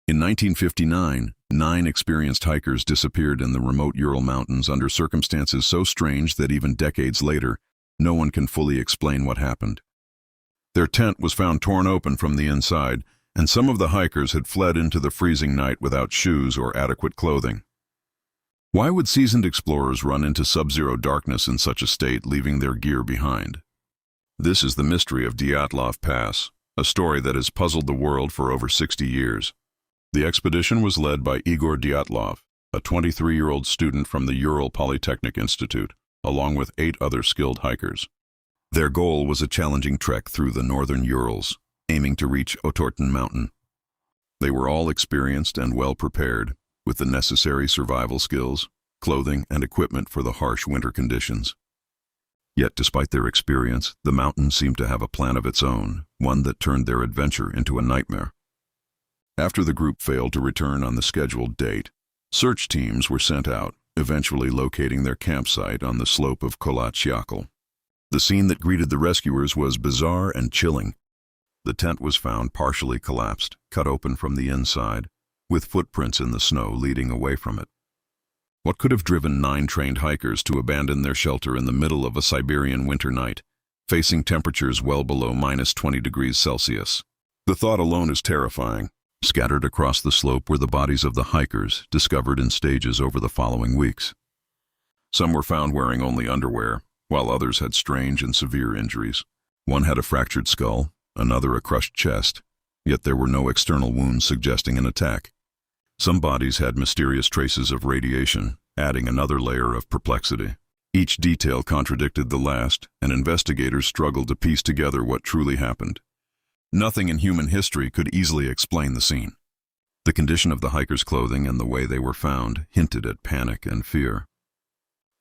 In 1959, 9 experienced hikers disappeared in the remote Ural Mountains under circumstances so strange that even decades later, no one can fully explain what happened. Their tent was found torn open from the inside, and some of the hikers had fled into the freezing night without shoes or adequate clothing. Why would seasoned explorers run into sub-zero darkness in such a state, leaving their gear behind? This is the mystery of Dyatlov Pass, a story that has puzzled the world for over 60 years. The expedition was led by Igor Dyatlov, a 23-year-old student from the Ural Polytechnic Institute, along with 8 other skilled hikers. Their goal was a challenging trek through the northern Urals, aiming to reach Otorten Mountain. They were all experienced and well prepared, with the necessary survival skills, clothing, and equipment for the harsh winter conditions. Yet despite their experience, the mountain seemed to have a plan of its own, one that turned their adventure into a nightmare. After the group failed to return on the scheduled date, search teams were sent out, eventually locating their campsite on the slope of Kolachiakal. The scene that greeted the rescuers was bizarre and chilling. The tent was found partially collapsed, cut open from the inside, with footprints in the snow leading away from it. What could have driven 9 trained hikers to abandon their shelter in the middle of a Siberian winter night, facing temperatures well below -20 degrees Celsius? The thought alone is terrifying. Scattered across the slope were the bodies of the hikers, discovered in stages over the following weeks. Some were found wearing only underwear, while others had strange and severe injuries. One had a fractured skull, another a crushed chest, yet there were no external wounds suggesting an attack. Some bodies had mysterious traces of radiation, adding another layer of perplexity. Each detail contradicted the last, and investigators struggled to piece together what truly happened. Nothing in human history could easily explain the scene. The condition of the hikers' clothing and the way they were found hinted at panic and fear.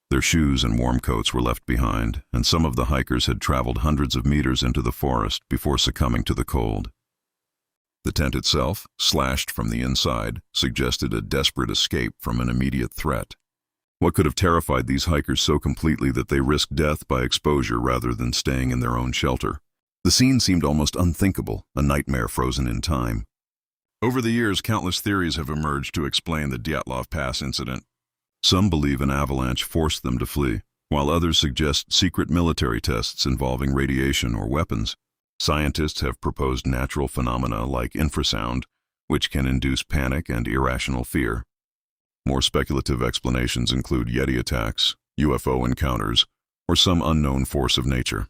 Their shoes and warm coats were left behind, and some of the hikers had traveled hundreds of meters into the forest before succumbing to the cold. The tent itself, slashed from the inside, suggested a desperate escape from an immediate threat. What could have terrified these hikers so completely that they risked death by exposure rather than staying in their own shelter? The scene seemed almost unthinkable, a nightmare frozen in time. Over the years, countless theories have emerged to explain the Dyatlov Pass incident. Some believe an avalanche forced them to flee, while others suggest secret military tests involving radiation or weapons. Scientists have proposed natural phenomena like infrasound, which can induce panic and irrational fear. More speculative explanations include Yeti attacks, UFO encounters, or some unknown force of nature.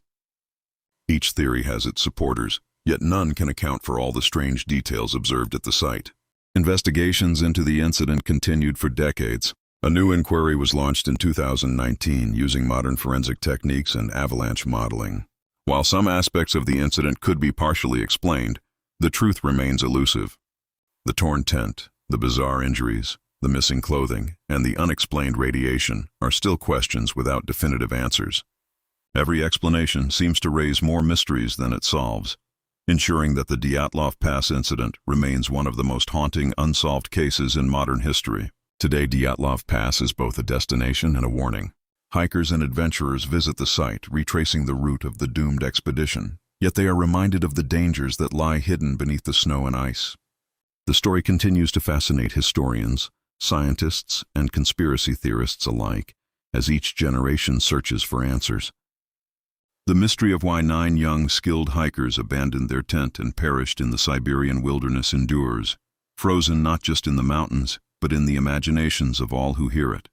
Each theory has its supporters, yet none can account for all the strange details observed at the site. Investigations into the incident continued for decades. A new inquiry was launched in 2019 using modern forensic techniques and avalanche modeling. While some aspects of the incident could be partially explained, the truth remains elusive. The torn tent, the bizarre injuries, the missing clothing, and the unexplained radiation are still questions without definitive answers. Every explanation seems to raise more mysteries than it solves, ensuring that the Dyatlov Pass incident remains one of the most haunting unsolved cases in modern history. Today, Dyatlov Pass is both a destination and a warning. Hikers and adventurers visit the site, retracing the route of the doomed expedition, yet they are reminded of the dangers that lie hidden beneath the snow and ice. The story continues to fascinate historians, scientists, and conspiracy theorists alike, as each generation searches for answers. The mystery of why 9 young, skilled hikers abandoned their tent and perished in the Siberian wilderness endures, frozen not just in the mountains, but in the imaginations of all who hear it.